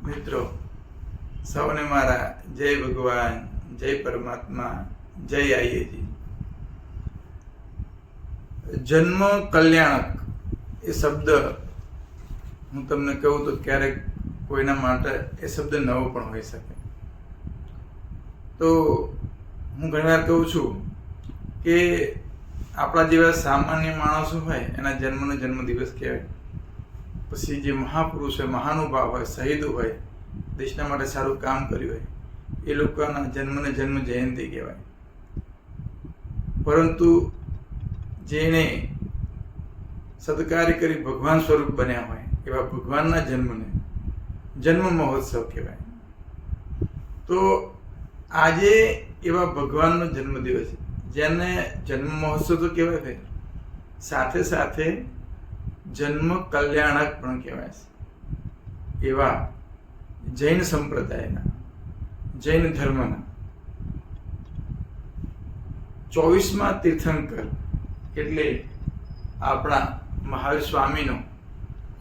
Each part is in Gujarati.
મિત્રો સૌને મારા જય ભગવાન, જય પરમાત્મા, જય આઈએજી. જન્મ કલ્યાણક એ શબ્દ હું તમને કહું તો ક્યારેક કોઈના માટે એ શબ્દ નવો પણ હોઈ શકે. તો હું ઘણીવાર કહું છું કે આપણા જેવા સામાન્ય માણસો હોય એના જન્મનો જન્મદિવસ કહેવાય. પછી જે મહાપુરુષ હોય, મહાનુભાવ હોય, શહીદો હોય, દેશના માટે સારું કામ કર્યું હોય, એ લોકોના જન્મને જન્મ જયંતિ કહેવાય. પરંતુ જેણે સત્કાર્ય કરી ભગવાન સ્વરૂપ બન્યા હોય એવા ભગવાનના જન્મને જન્મ મહોત્સવ કહેવાય. તો આજે એવા ભગવાનનો જન્મદિવસ જેને જન્મ મહોત્સવ તો કહેવાય છે, સાથે સાથે જન્મ કલ્યાણક પણ કહેવાય છે. એવા જૈન સંપ્રદાયના, જૈન ધર્મના 24મા તીર્થંકર એટલે આપણા મહાવીર સ્વામીનો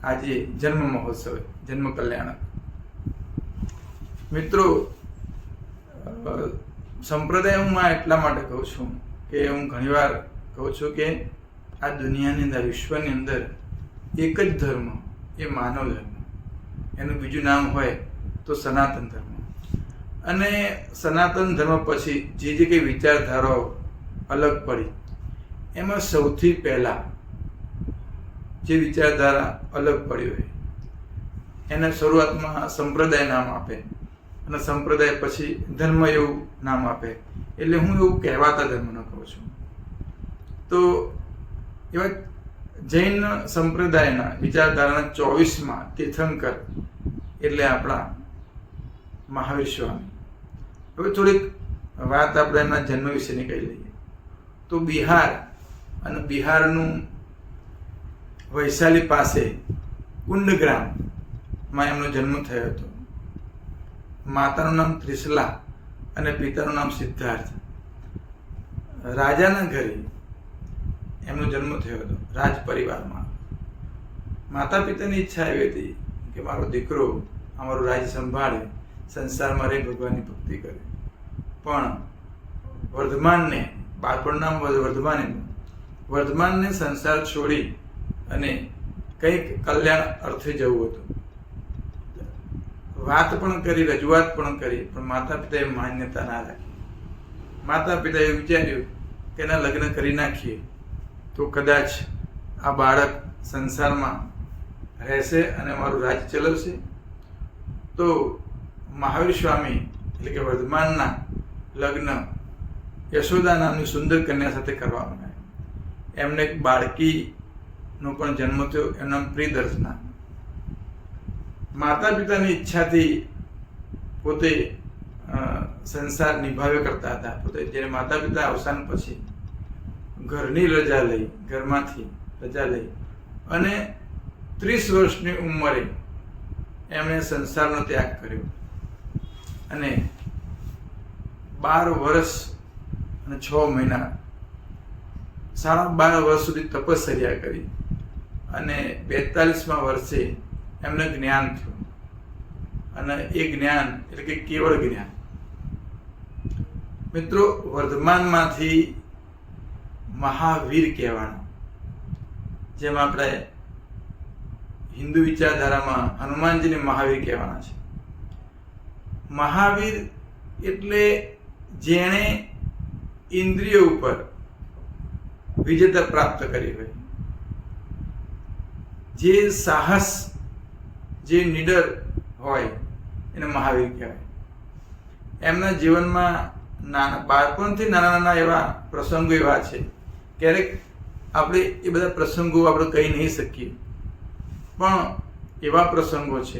આજે જન્મ મહોત્સવ, જન્મ કલ્યાણક. મિત્રો, સંપ્રદાય હું એટલા માટે કહું છું કે હું ઘણીવાર કહું છું કે આ દુનિયાની અંદર, વિશ્વની અંદર એક જ ધર્મ એ માનવ ધર્મ, એનું બીજું નામ હોય તો સનાતન ધર્મ. અને સનાતન ધર્મ પછી જે કંઈ વિચારધારાઓ અલગ પડી એમાં સૌથી પહેલાં જે વિચારધારા અલગ પડી હોય એને શરૂઆતમાં સંપ્રદાય નામ આપે અને સંપ્રદાય પછી ધર્મ એવું નામ આપે. એટલે હું એવું કહેવાતા ધર્મનો કહું છું. તો એવા જૈન સંપ્રદાયના વિચારધારાના 24મા તીર્થંકર એટલે આપણા મહાવીર સ્વામી. હવે થોડીક વાત આપણે એમના જન્મ વિશેની કહી લઈએ. તો બિહાર અને બિહારનું વૈશાલી પાસે કુંડગ્રામમાં એમનો જન્મ થયો હતો. માતાનું નામ ત્રિશલા અને પિતાનું નામ સિદ્ધાર્થ. રાજાના ઘરે એમનો જન્મ થયો હતો, રાજ પરિવારમાં. માતા પિતાની ઈચ્છા એવી હતી કે મારો દીકરો અમારું રાજ્ય સંભાળે, સંસારમાં રહી ભગવાનની ભક્તિ કરે. પણ વર્ધમાનને, બાળપણના વર્ધમાનને સંસાર છોડી અને કંઈક કલ્યાણ અર્થે જવું હતું. વાત પણ કરી, રજૂઆત પણ કરી, પણ માતા પિતાએ માન્યતા ના રાખી. માતા પિતાએ વિચાર્યું કે એના લગ્ન કરી નાખીએ તો કદાચ આ બાળક સંસારમાં રહેશે અને અમારું રાજ્ય ચલાવશે. તો મહાવીર સ્વામી એટલે કે વર્ધમાનના લગ્ન યશોદા નામની સુંદર કન્યા સાથે કરવામાં આવ્યા. એમને એક બાળકીનો પણ જન્મ થયો, એનું નામ પ્રિયદર્શના. માતા પિતાની ઈચ્છાથી પોતે સંસાર નિભાવ્યો કરતા હતા. પોતે જ્યારે માતા પિતા અવસાન પછી ઘરની રજા લઈ, ઘરમાંથી રજા લઈ અને 30 વર્ષની ઉંમરે એમણે સંસારનો ત્યાગ કર્યો અને 12 વર્ષ અને 6 મહિના, 12.5 વર્ષ સુધી તપશ્ચર્યા કરી અને 42મા વર્ષે એમને જ્ઞાન થયું. અને એ જ્ઞાન એટલે કે કેવળ જ્ઞાન. મિત્રો, વર્ધમાનમાંથી મહાવીર કહેવાના, જેમ આપણે હિન્દુ વિચારધારામાં હનુમાનજીને મહાવીર કહેવાના છે. મહાવીર એટલે જેણે ઇન્દ્રિયો ઉપર વિજેતા પ્રાપ્ત કરી હોય, જે સાહસ, જે નીડર હોય એને મહાવીર કહેવાય. એમના જીવનમાં બાળપણથી નાના નાના એવા પ્રસંગો એવા છે, ક્યારેક આપણે એ બધા પ્રસંગો આપણે કહી નહીં શકીએ, પણ એવા પ્રસંગો છે.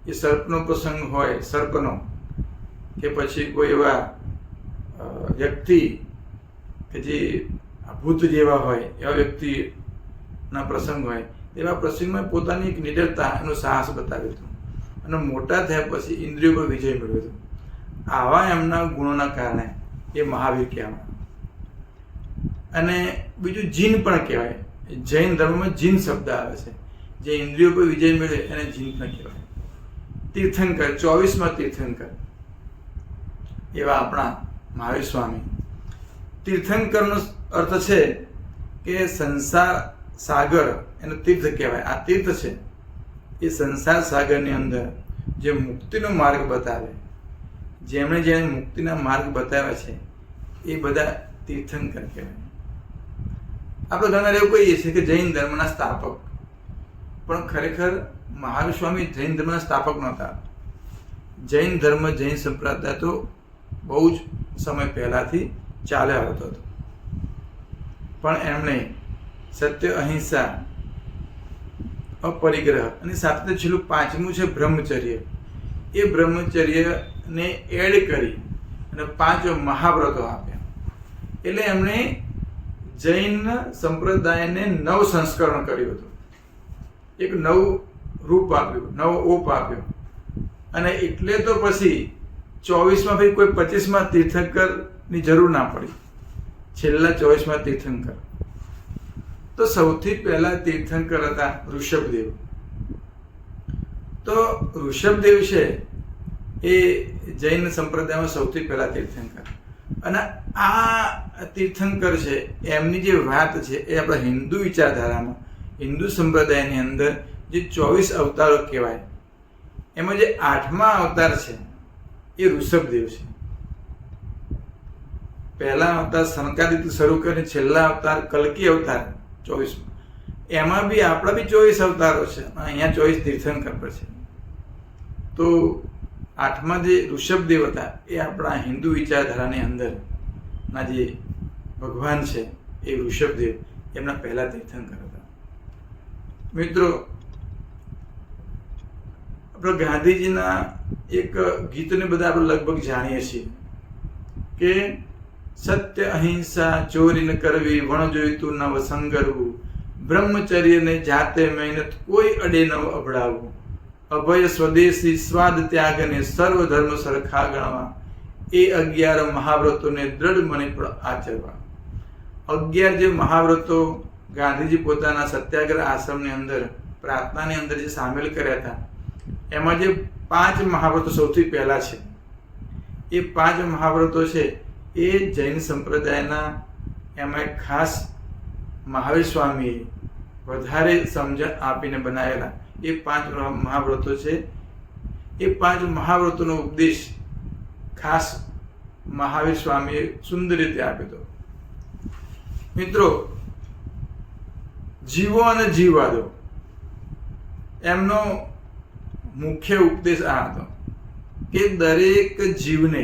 એ સર્પનો પ્રસંગ હોય, સર્પનો, કે પછી કોઈ એવા વ્યક્તિ કે જે ભૂત જેવા હોય એવા વ્યક્તિના પ્રસંગ હોય. એવા પ્રસંગમાં પોતાની એક નિડરતા, એનું સાહસ બતાવ્યું હતું અને મોટા થયા પછી ઇન્દ્રિયો પર વિજય મેળવ્યો હતો. આવા એમના ગુણોના કારણે એ મહાવીર કહેવાય. અને બીજું જીન પણ કહેવાય. જૈન ધર્મમાં જીન શબ્દ આવે છે. જે ઇન્દ્રિયો પર વિજય મેળવે એને જીન પણ કહેવાય. તીર્થંકર, 24માં તીર્થંકર એવા આપણા મહાવીર સ્વામી. તીર્થંકરનો અર્થ છે કે સંસાર સાગર, એનો તીર્થ કહેવાય. આ તીર્થ છે એ સંસાર સાગરની અંદર જે મુક્તિનો માર્ગ બતાવે, જેમણે જેને મુક્તિના માર્ગ બતાવ્યા છે એ બધા તીર્થંકર કહેવાય. આપણે ઘણા એવું કહીએ છીએ કે જૈન ધર્મના સ્થાપક, પણ ખરેખર મહાવીર સ્વામી જૈન ધર્મના સ્થાપક નહોતા. જૈન ધર્મ, જૈન સંપ્રદાય તો બહુ જ સમય પહેલાથી ચાલ્યો આવતો હતો, પણ એમણે સત્ય, અહિંસા, અપરિગ્રહ અને સાથે છેલ્લું પાંચમું છે બ્રહ્મચર્ય. એ બ્રહ્મચર્યને એડ કરી અને 5 મહાવ્રતો આપ્યા. એટલે એમણે જૈન સંપ્રદાયને નવ સંસ્કરણ કર્યું હતું, એક નવું રૂપ આપ્યું, નવો ઓપ આપ્યો. અને એટલે તો પછી 24માં ભાઈ કોઈ 25માં તીર્થંકરની જરૂર ના પડી. છેલ્લા 24માં તીર્થંકર તો સૌથી પહેલા તીર્થંકર હતા ઋષભદેવ. તો ઋષભદેવ છે એ જૈન સંપ્રદાયમાં સૌથી પહેલા તીર્થંકર. અને આ તીર્થંકર છે એમની જે વાત છે એ આપણા હિન્દુ વિચારધારામાં, હિન્દુ સંપ્રદાયની અંદર જે 24 અવતારો કહેવાય, એમાં જે 8મા અવતાર છે એ ઋષભદેવ છે. પહેલા અવતાર સનકાદિત્ય શરૂ કરીને છેલ્લા અવતાર કલ્કી અવતાર 24માં, એમાં બી આપણા બી 24 અવતારો છે. અહીંયા 24 તીર્થંકર પર છે. તો 8મા જે ઋષભદેવ હતા એ આપણા હિન્દુ વિચારધારાની અંદરના જે ભગવાન છે એ ઋષભદેવ એમના પહેલા તીર્થંકર હતા. મિત્રો, આપણે ગાંધીજીના એક ગીતને બધા આપણે લગભગ જાણીએ છીએ કે સત્ય, અહિંસા, ચોરી ન કરવી, વણ જોઈતું ન વસંગરવું, બ્રહ્મચર્યને જાતે મહેનત કોઈ અડે ન અભડાવવું, અભય સ્વદેશી સ્વાદ ત્યાગને સર્વ ધર્મ સરખા ગણવા, એ 11 મહાવ્રતોને દ્રઢ મને પણ આચરવા. 11 જે મહાવ્રતો ગાંધીજી પોતાના સત્યાગ્રહ આશ્રમની અંદર, પ્રાર્થનાની અંદર જે સામેલ કર્યા હતા, એમાં જે 5 મહાવ્રતો સૌથી પહેલા છે, એ 5 મહાવ્રતો છે એ જૈન સંપ્રદાયના, એમાં ખાસ મહાવીર સ્વામીએ વધારે સમજણ આપીને બનાવેલા એ 5 મહાવ્રતો છે. એ 5 મહાવ્રતોનો ઉપદેશ ખાસ મહાવીર સ્વામીએ સુંદર રીતે આપ્યો હતો. મિત્રો, જીવો અને જીવવા દો, એમનો મુખ્ય ઉપદેશ આ હતો કે દરેક જીવને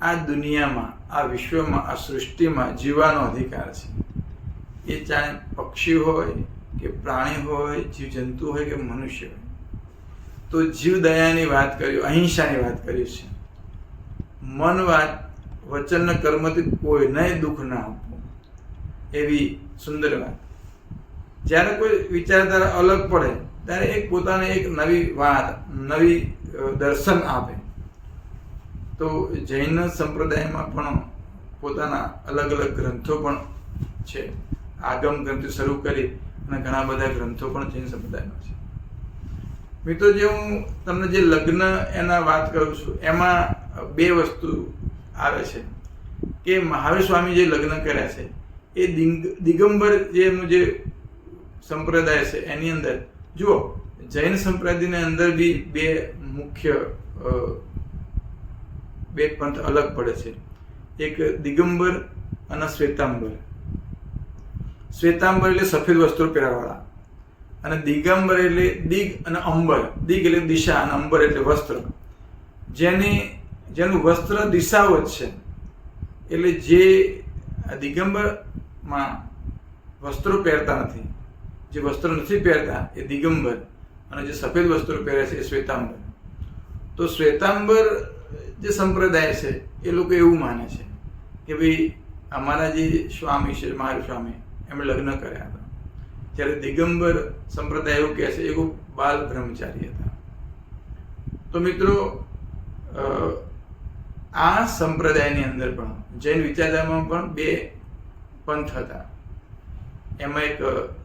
આ દુનિયામાં, આ વિશ્વમાં, આ સૃષ્ટિમાં જીવવાનો અધિકાર છે. એ ચાહે પક્ષી હોય કે પ્રાણી હોય, જીવજંતુ હોય કે મનુષ્ય હોય. તો જીવદયાની વાત કરી, અહિંસાની વાત કરી છે. મન, વાત, વચન, કર્મથી કોઈને દુઃખ ના આપવું, એવી સુંદર વાત. જ્યારે કોઈ વિચારધારા અલગ પડે ત્યારે એક પોતાને એક નવી વાત, નવી દર્શન આપે. તો જૈન સંપ્રદાયમાં પણ પોતાના અલગ અલગ ગ્રંથો પણ છે. આગમ ગ્રંથથી શરૂ કરી અને ઘણા બધા ગ્રંથો પણ જૈન સંપ્રદાયમાં છે. મિત્રો, જે હું તમને જે લગ્ન એના વાત કરું છું, એમાં 2 વસ્તુ આવે છે કે મહાવીર સ્વામી જે લગ્ન કર્યા છે એ દિગંબર જે એમનું જે સંપ્રદાય છે એની અંદર જુઓ, જૈન સંપ્રદાયની અંદર બી 2 મુખ્ય 2 પંથ અલગ પડે છે. એક દિગંબર અને શ્વેતાંબર. શ્વેતાંબર એટલે સફેદ વસ્ત્રો પહેરવાવાળા, અને દિગંબર એટલે દિગ અને અંબર. દિગ એટલે દિશા અને અંબર એટલે વસ્ત્ર. જેનું વસ્ત્ર દિશાઓ જ છે. એટલે જે દિગંબરમાં વસ્ત્રો પહેરતા નથી, જે વસ્ત્રો નથી પહેરતા એ દિગંબર, અને જે સફેદ વસ્ત્રો પહેરે છે એ શ્વેતાંબર. તો શ્વેતાંબર જે સંપ્રદાય છે એ લોકો એવું માને છે કે ભાઈ અમારા જે સ્વામી છે મહાવીર સ્વામી, એમણે લગ્ન કર્યા હતા. જ્યારે દિગંબર સંપ્રદાય એવું કહે છે એ બાલ બ્રહ્મચારી હતા. તો મિત્રો, આ સંપ્રદાયની અંદર પણ જૈન વિચારધારામાં પણ 2 પંથ હતા. એમાં એક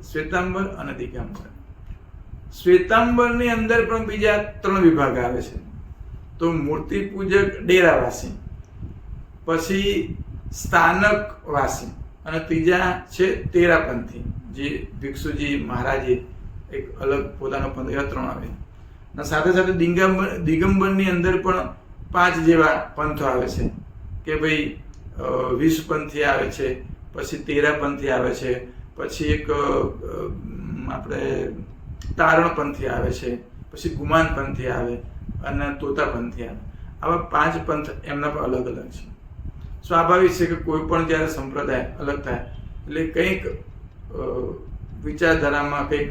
શ્વેતાંબર અને દિગંબર. શ્વેતાંબરની અંદર પણ બીજા 3 વિભાગ આવે છે. તો મૂર્તિ પૂજક ડેરાવાસી, પછી સ્થાનકવાસી અને ત્રીજા છે તેરાપંથી, જે ભિક્ષુજી મહારાજે એક અલગ પોતાનો પંથ, એવા 3 આવે. અને સાથે સાથે દિગંબરની અંદર પણ 5 જેવા પંથો આવે છે કે ભાઈ વિષપંથી આવે છે, પછી તેરાપંથી આવે છે, પછી એક આપણે તારણપંથી આવે છે, પછી ગુમાનપંથી આવે અને તોતાપંથી આવે. આવા 5 પંથ એમના પણ અલગ અલગ છે. સ્વાભાવિક છે કે કોઈ પણ જ્યારે સંપ્રદાય અલગ થાય એટલે કંઈક વિચારધારામાં કંઈક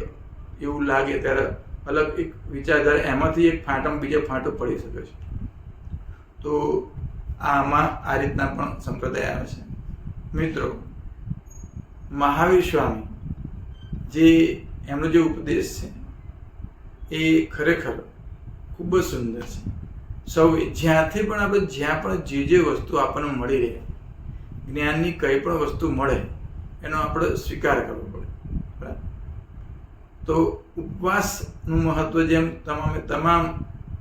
એવું લાગે ત્યારે અલગ એક વિચારધારા, એમાંથી એક ફાંટો બીજો ફાંટો પડી શકે છે. તો આમાં આ રીતના પણ સંપ્રદાય આવે છે. મિત્રો, મહાવીર સ્વામી જે એમનો જે ઉપદેશ છે એ ખરેખર ખૂબ જ સુંદર છે. સૌએ જ્યાંથી પણ આપણે જ્યાં પણ જે વસ્તુ આપણને મળી રહે, જ્ઞાનની કંઈ પણ વસ્તુ મળે એનો આપણે સ્વીકાર કરવો પડે. બરાબર? તો ઉપવાસનું મહત્વ જેમ તમામ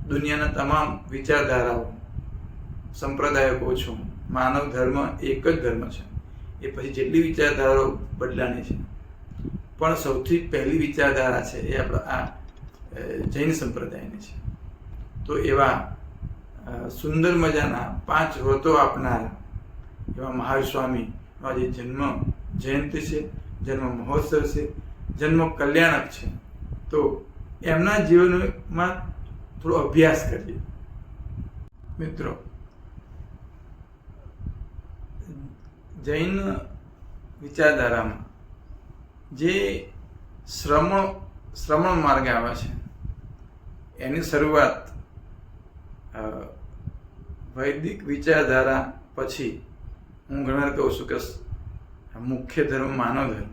દુનિયાના તમામ વિચારધારાઓ, સંપ્રદાયો કહું છું, માનવ ધર્મ એક જ ધર્મ છે. એ પછી જેટલી વિચારધારાઓ બદલાની છે, પણ સૌથી પહેલી વિચારધારા છે એ આપણા આ જૈન સંપ્રદાયની છે. તો એવા સુંદર મજાના 5 વ્રતો આપનારા એવા મહાવીર સ્વામીનો જે જન્મ જયંતિ છે, જન્મ મહોત્સવ છે, જન્મ કલ્યાણક છે. તો એમના જીવનમાં થોડો અભ્યાસ કરીએ. મિત્રો, જૈન વિચારધારામાં જે શ્રમણ માર્ગ આવે છે એની શરૂઆત વૈદિક વિચારધારા પછી હું ઘણા કહું છું કે મુખ્ય ધર્મ માનવ ધર્મ,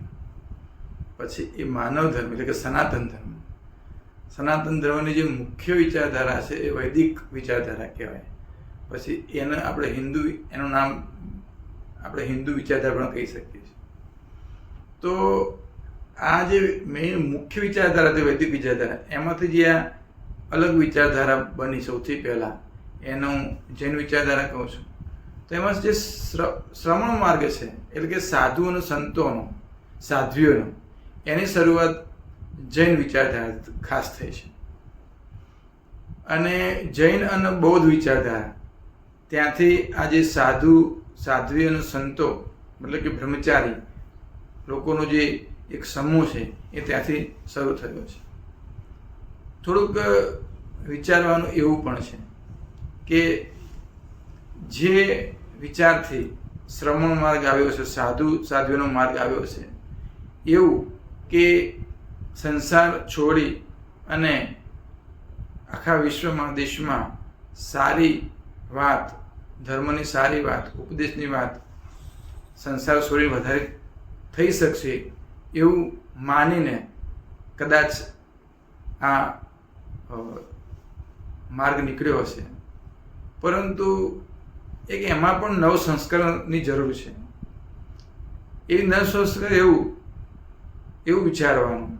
પછી એ માનવ ધર્મ એટલે કે સનાતન ધર્મ. સનાતન ધર્મની જે મુખ્ય વિચારધારા છે એ વૈદિક વિચારધારા કહેવાય. પછી એને આપણે એનું નામ આપણે હિન્દુ વિચારધારા પણ કહી શકીએ છીએ. તો આ જે મેઇન મુખ્ય વિચારધારા હતી વૈદિક વિચારધારા, એમાંથી જે આ અલગ વિચારધારા બની સૌથી પહેલાં, એને હું જૈન વિચારધારા કહું છું. તો એમાં જે શ્રમણ માર્ગ છે એટલે કે સાધુ અને સંતોનો, સાધ્વીઓનો, એની શરૂઆત જૈન વિચારધારા ખાસ થઈ છે. અને જૈન અને બૌદ્ધ વિચારધારા, ત્યાંથી આ જે સાધ્વી અને સંતો મતલબ કે બ્રહ્મચારી લોકોનો જે એક સમૂહ છે એ ત્યાંથી શરૂ થયો છે. થોડુંક વિચારવાનું એવું પણ છે કે જે વિચારથી શ્રમણ માર્ગ આવ્યો છે, સાધ્વીનો માર્ગ આવ્યો છે, એવું કે સંસાર છોડી અને આખા વિશ્વમાં દેશમાં સારી વાત, ધર્મની સારી વાત, ઉપદેશની વાત સંસાર છોડી વધારે થઈ શકશે એવું માનીને કદાચ આ માર્ગ નીકળ્યો હશે. પરંતુ એક એમાં પણ નવ સંસ્કરણની જરૂર છે. એ નવ સંસ્કાર એવું વિચારવાનું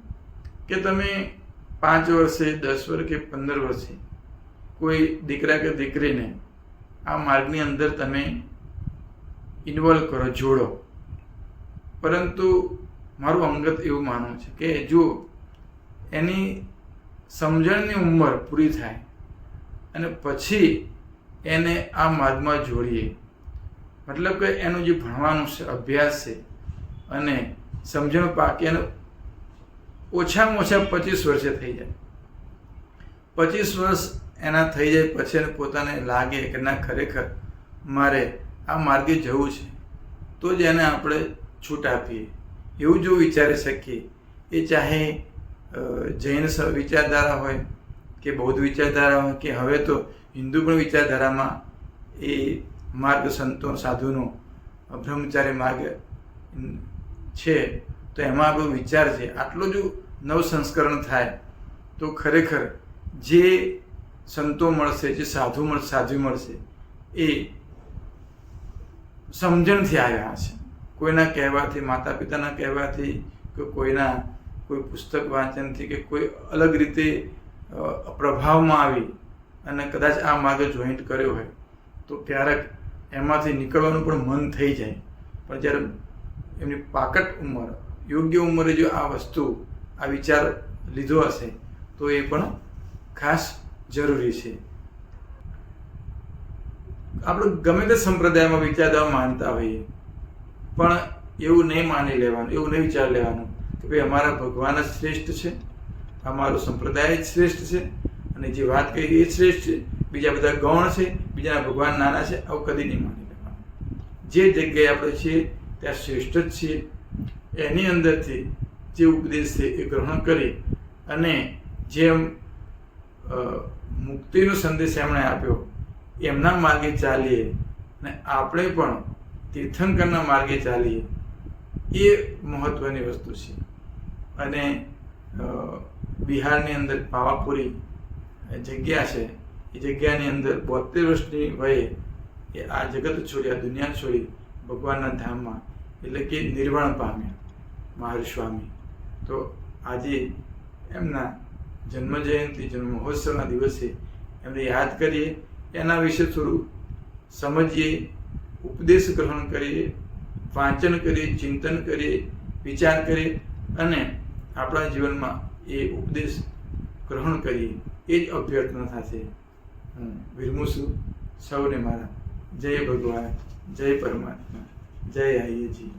કે તમે 5 વર્ષે, 10 વર્ષે કે 15 વર્ષે કોઈ દીકરા કે દીકરીને આ માર્ગની અંદર તમે ઇન્વોલ્વ કરો, જોડો. પરંતુ મારું અંગત એવું માનવું છે કે જો એની સમજણની ઉંમર પૂરી થાય અને પછી એને આ માર્ગમાં જોડીએ, મતલબ કે એનું જે ભણવાનું છે, અભ્યાસ છે અને સમજણ પાકે, એને ઓછામાં ઓછા 25 વર્ષે થઈ જાય. 25 વર્ષ એના થઈ જાય પછી એને પોતાને લાગે કે ના ખરેખર મારે આ માર્ગે જવું છે, તો જ એને આપણે છૂટ આપીએ એવું જો વિચારી શકીએ. એ ચાહે જૈન વિચારધારા હોય કે બૌદ્ધ વિચારધારા હોય કે હવે તો હિન્દુ પણ વિચારધારામાં એ માર્ગ સંતો સાધુનો બ્રહ્મચારી માર્ગ છે. તો એમાં આપણો વિચાર છે આટલું જો નવ સંસ્કરણ થાય તો ખરેખર જે સંતો મળશે, જે સાધ્વી મળશે એ સમજણથી આવ્યા છે. કોઈના કહેવાથી, માતા પિતાના કહેવાથી કે કોઈના કોઈ પુસ્તક વાંચનથી કે કોઈ અલગ રીતે પ્રભાવમાં આવી અને કદાચ આ માર્ગ જોઈન્ટ કર્યો હોય તો ક્યારેક એમાંથી નીકળવાનું પણ મન થઈ જાય. પણ જ્યારે એમની પાકટ ઉંમર, યોગ્ય ઉંમરે જો આ વસ્તુ, આ વિચાર લીધો હશે તો એ પણ ખાસ જરૂરી છે. આપણે ગમે તે સંપ્રદાયમાં વિચારધારા માનતા હોઈએ પણ એવું નહીં માની લેવાનું, એવું નહીં વિચાર લેવાનું કે ભાઈ અમારા ભગવાન જ શ્રેષ્ઠ છે, અમારો સંપ્રદાય જ શ્રેષ્ઠ છે અને જે વાત કરી એ શ્રેષ્ઠ છે, બીજા બધા ગૌણ છે, બીજાના ભગવાન નાના છે, આવું કદી નહીં માની લેવાનું. જે જગ્યાએ આપણે છીએ ત્યાં શ્રેષ્ઠ જ છીએ. એની અંદરથી જે ઉપદેશ છે એ ગ્રહણ કરી અને જેમ મુક્તિનો સંદેશ એમણે આપ્યો એમના માર્ગે ચાલીએ અને આપણે પણ તીર્થંકરના માર્ગે ચાલીએ, એ મહત્ત્વની વસ્તુ છે. અને બિહારની અંદર પાવાપુરી જગ્યા છે, એ જગ્યાની અંદર 72 વર્ષની વયે એ આ જગત છોડી, આ દુનિયા છોડી ભગવાનના ધામમાં એટલે કે નિર્વાણ પામ્યા મહાવીર સ્વામી. તો આજે એમના જન્મજયંતિ, જન્મ મહોત્સવના દિવસે એમને યાદ કરીએ, એના વિશે થોડું સમજીએ, ઉપદેશ ગ્રહણ કરીએ, વાંચન કરીએ, ચિંતન કરીએ, વિચાર કરીએ અને આપણા જીવનમાં એ ઉપદેશ ગ્રહણ કરીએ, એ જ અભ્યર્થના સાથે હું વિરમું છું. સૌને મારા જય ભગવાન, જય પરમાત્મા, જય આયજી.